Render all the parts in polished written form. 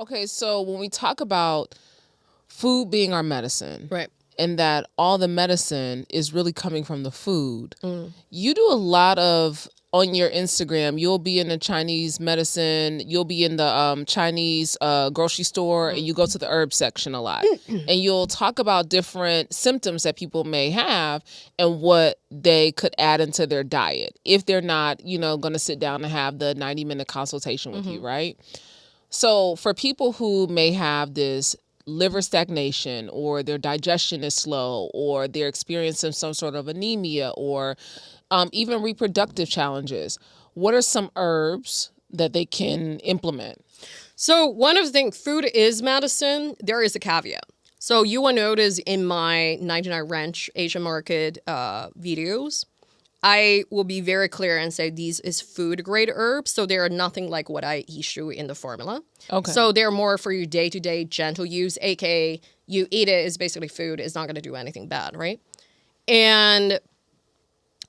Okay, so when we talk about food being our medicine, Right. and that all the medicine is really coming from the food, you do a lot of, on your Instagram, you'll be in the Chinese medicine, you'll be in the Chinese grocery store, and you go to the herb section a lot. And you'll talk about different symptoms that people may have and what they could add into their diet if they're not, going to sit down and have the 90-minute consultation with you, right? So for people who may have this liver stagnation, or their digestion is slow, or they're experiencing some sort of anemia, or even reproductive challenges, what are some herbs that they can implement? So one of the things, food is medicine. There is a caveat. So you will notice in my 99 Ranch Asian market videos, I will be very clear and say these is food grade herbs. So they are nothing like what I issue in the formula. Okay. So they're more for your day-to-day gentle use, aka you eat it, is basically food. It's not going to do anything bad, right? And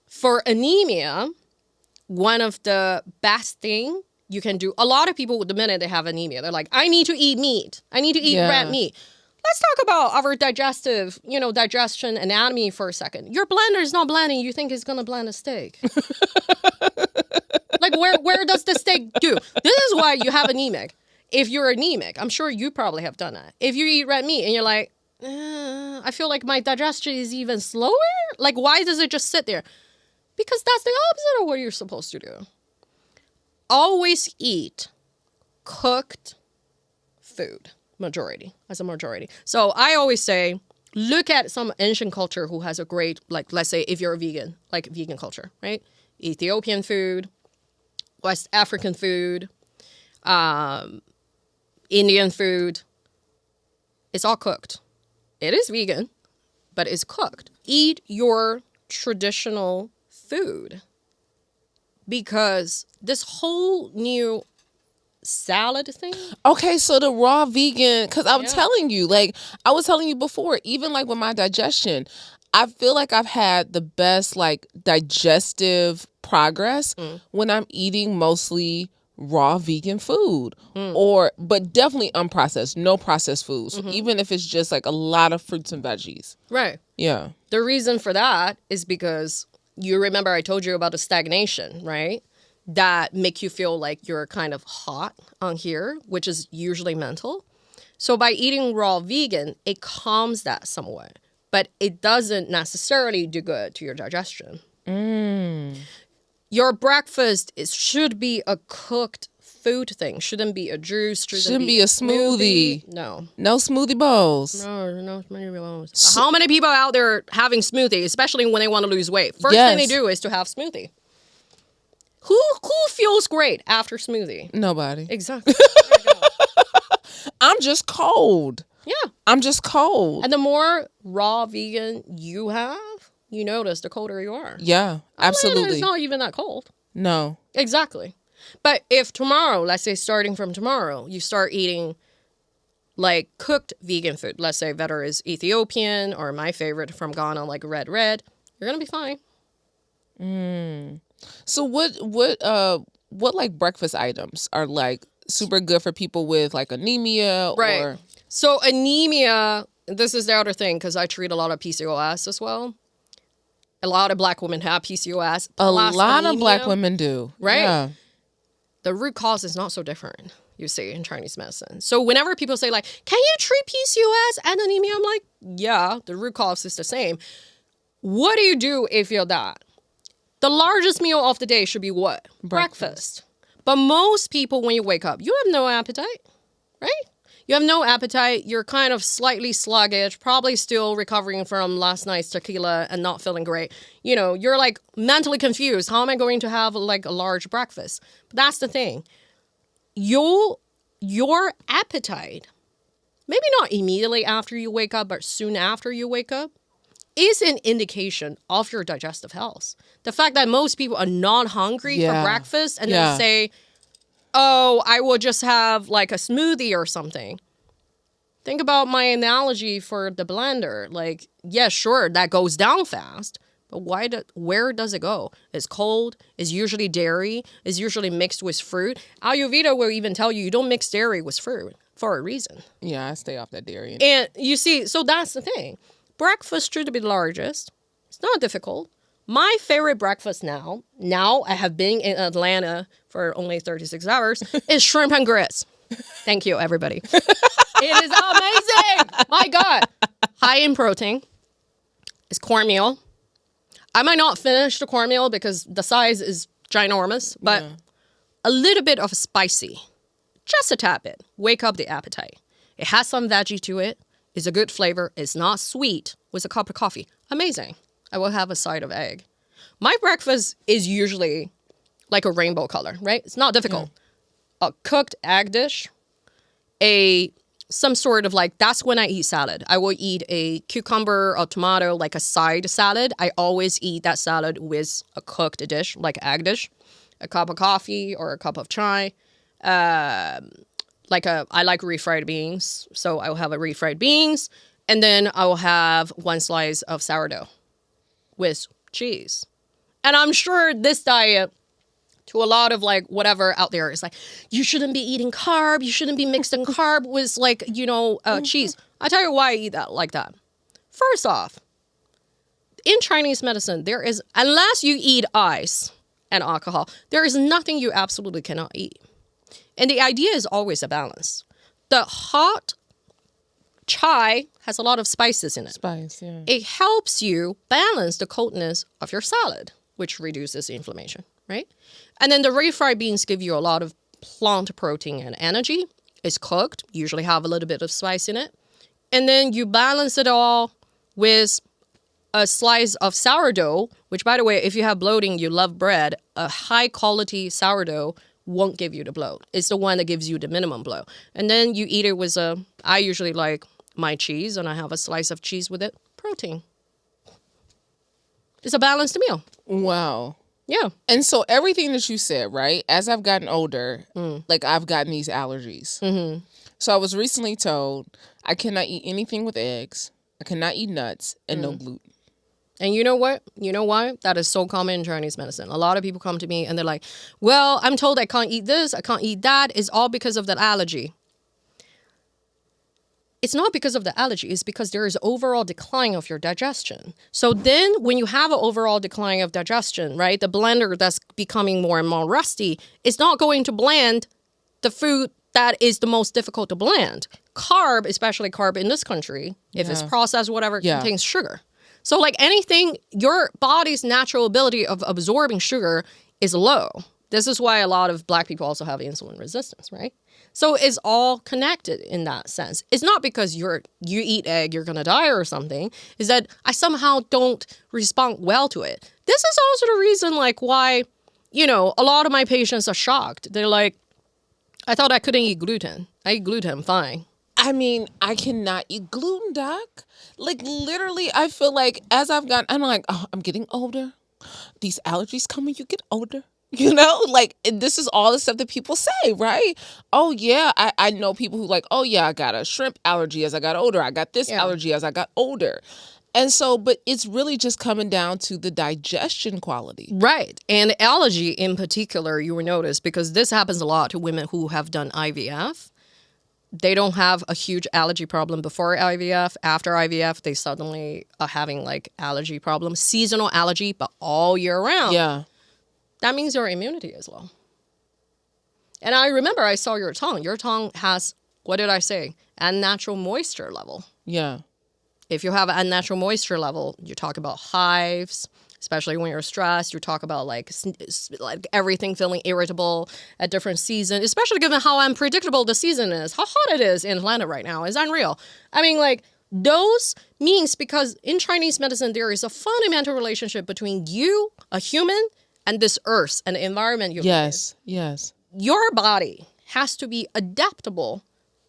for anemia, one of the best thing you can do, a lot of people, the minute they have anemia, they're like, I need to eat meat. I need to eat red meat. Let's talk about our digestive, digestion anatomy for a second. Your blender is not blending. You think it's going to blend a steak. Like, where does the steak do? This is why you have anemic. If you're anemic, I'm sure you probably have done that. If you eat red meat and you're like, I feel like my digestion is even slower. Like, why does it just sit there? Because that's the opposite of what you're supposed to do. Always eat cooked food. As a majority. So I always say, look at some ancient culture who has a great, like, let's say if you're a vegan, like vegan culture, right? Ethiopian food, West African food, Indian food. It's all cooked. It is vegan, but it's cooked. Eat your traditional food, because this whole new salad thing. Okay, so the raw vegan, because I'm telling you, like I was telling you before, even like with my digestion, I feel like I've had the best like digestive progress when I'm eating mostly raw vegan food, but definitely unprocessed, no processed foods, even if it's just like a lot of fruits and veggies. Right. Yeah. The reason for that is because you remember I told you about the stagnation, right? That make you feel like you're kind of hot on here, which is usually mental. So by eating raw vegan, it calms that somewhat, but it doesn't necessarily do good to your digestion. Your breakfast should be a cooked food thing. Shouldn't be a juice. Shouldn't be a smoothie. No smoothie bowls. No smoothie bowls. How many people out there having smoothie, especially when they want to lose weight? First thing they do is to have smoothie. Who feels great after smoothie? Nobody. Exactly. I'm just cold. Yeah. I'm just cold. And the more raw vegan you have, you notice the colder you are. Yeah, absolutely. It's not even that cold. No. Exactly. But if tomorrow, let's say starting from tomorrow, you start eating like cooked vegan food, let's say whether it's Ethiopian or my favorite from Ghana, like red, you're going to be fine. So what like breakfast items are like super good for people with like anemia? Right. Or So anemia, this is the other thing, because I treat a lot of PCOS as well. A lot of black women have PCOS. A lot of black women do. Right? Yeah. The root cause is not so different, you see, in Chinese medicine. So whenever people say like, can you treat PCOS and anemia? I'm like, yeah, the root cause is the same. What do you do if you're that? The largest meal of the day should be what? Breakfast. But most people, when you wake up, you have no appetite, right? You have no appetite. You're kind of slightly sluggish, probably still recovering from last night's tequila and not feeling great. You're like mentally confused. How am I going to have like a large breakfast? But that's the thing. Your appetite, maybe not immediately after you wake up, but soon after you wake up, is an indication of your digestive health. The fact that most people are not hungry for breakfast and then say, oh, I will just have like a smoothie or something. Think about my analogy for the blender. Like, yeah, sure, that goes down fast. But where does it go? It's cold. It's usually dairy. It's usually mixed with fruit. Ayurveda will even tell you don't mix dairy with fruit. for a reason. Yeah, I stay off that dairy. And you see, so that's the thing. Breakfast should be the largest. It's not difficult. My favorite breakfast now I have been in Atlanta for only 36 hours, is shrimp and grits. Thank you, everybody. It is amazing. My God. High in protein. It's cornmeal. I might not finish the cornmeal because the size is ginormous, but a little bit of spicy. Just a tad bit. Wake up the appetite. It has some veggie to it. It's a good flavor. It's not sweet. With a cup of coffee. Amazing. I will have a side of egg. My breakfast is usually like a rainbow color, right? It's not difficult. A cooked egg dish, some sort of like, that's when I eat salad. I will eat a cucumber or tomato, like a side salad. I always eat that salad with a cooked dish, like egg dish, a cup of coffee or a cup of chai. I like refried beans, so I will have a refried beans, and then I will have one slice of sourdough with cheese. And I'm sure this diet, to a lot of like whatever out there, is like, you shouldn't be eating carb. You shouldn't be mixing carb with like, cheese. I tell you why I eat that like that. First off, in Chinese medicine, there is, unless you eat ice and alcohol, there is nothing you absolutely cannot eat. And the idea is always a balance. The hot chai has a lot of spices in it. Spice, yeah. It helps you balance the coldness of your salad, which reduces inflammation, right? And then the refried beans give you a lot of plant protein and energy. It's cooked, usually have a little bit of spice in it. And then you balance it all with a slice of sourdough, which, by the way, if you have bloating, you love bread, a high quality sourdough won't give you the bloat. It's the one that gives you the minimum bloat. And then you eat it with I usually like my cheese, and I have a slice of cheese with it. Protein. It's a balanced meal. Wow. Yeah. And so everything that you said, right? As I've gotten older, like I've gotten these allergies. Mm-hmm. So I was recently told I cannot eat anything with eggs. I cannot eat nuts and no gluten. And you know what? You know why? That is so common in Chinese medicine. A lot of people come to me and they're like, well, I'm told I can't eat this, I can't eat that. It's all because of that allergy. It's not because of the allergy. It's because there is overall decline of your digestion. So then when you have an overall decline of digestion, right, the blender that's becoming more and more rusty, it's not going to blend the food that is the most difficult to blend. Carb, especially carb in this country, if it's processed, whatever, contains sugar. So like anything, your body's natural ability of absorbing sugar is low. This is why a lot of Black people also have insulin resistance, right? So it's all connected in that sense. It's not because you eat egg, you're going to die or something. It's that I somehow don't respond well to it. This is also the reason like why, a lot of my patients are shocked. They're like, I thought I couldn't eat gluten. I eat gluten fine. I mean, I cannot eat gluten, doc. Like, literally, I feel like as I'm like, oh, I'm getting older. These allergies come when you get older. Like, this is all the stuff that people say, right? Oh, yeah, I know people who like, oh, yeah, I got a shrimp allergy as I got older. I got this allergy as I got older. And so, but it's really just coming down to the digestion quality. Right. And allergy in particular, you will notice, because this happens a lot to women who have done IVF. They don't have a huge allergy problem before IVF. After IVF, they suddenly are having like allergy problems, seasonal allergy, but all year round. Yeah. That means your immunity is low. And I remember I saw your tongue. Your tongue has, what did I say? Unnatural moisture level. Yeah. If you have an unnatural moisture level, you talk about hives, especially when you're stressed. You talk about like everything feeling irritable at different seasons, especially given how unpredictable the season is. How hot it is in Atlanta right now is unreal. I mean, like those means, because in Chinese medicine, there is a fundamental relationship between you, a human, and this earth and the environment you live in. Yes. Your body has to be adaptable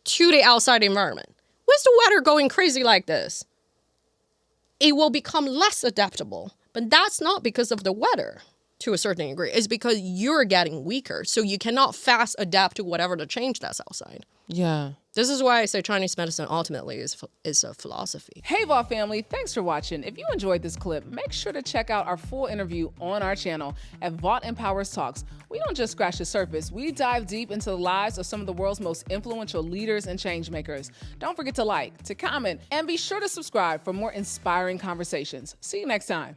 to the outside environment. With the weather going crazy like this, it will become less adaptable. But that's not because of the weather to a certain degree. It's because you're getting weaker. So you cannot fast adapt to whatever the change that's outside. Yeah. This is why I say Chinese medicine ultimately is a philosophy. Hey Vault family, thanks for watching. If you enjoyed this clip, make sure to check out our full interview on our channel at Vault Empowers Talks. We don't just scratch the surface, we dive deep into the lives of some of the world's most influential leaders and change makers. Don't forget to like, to comment, and be sure to subscribe for more inspiring conversations. See you next time.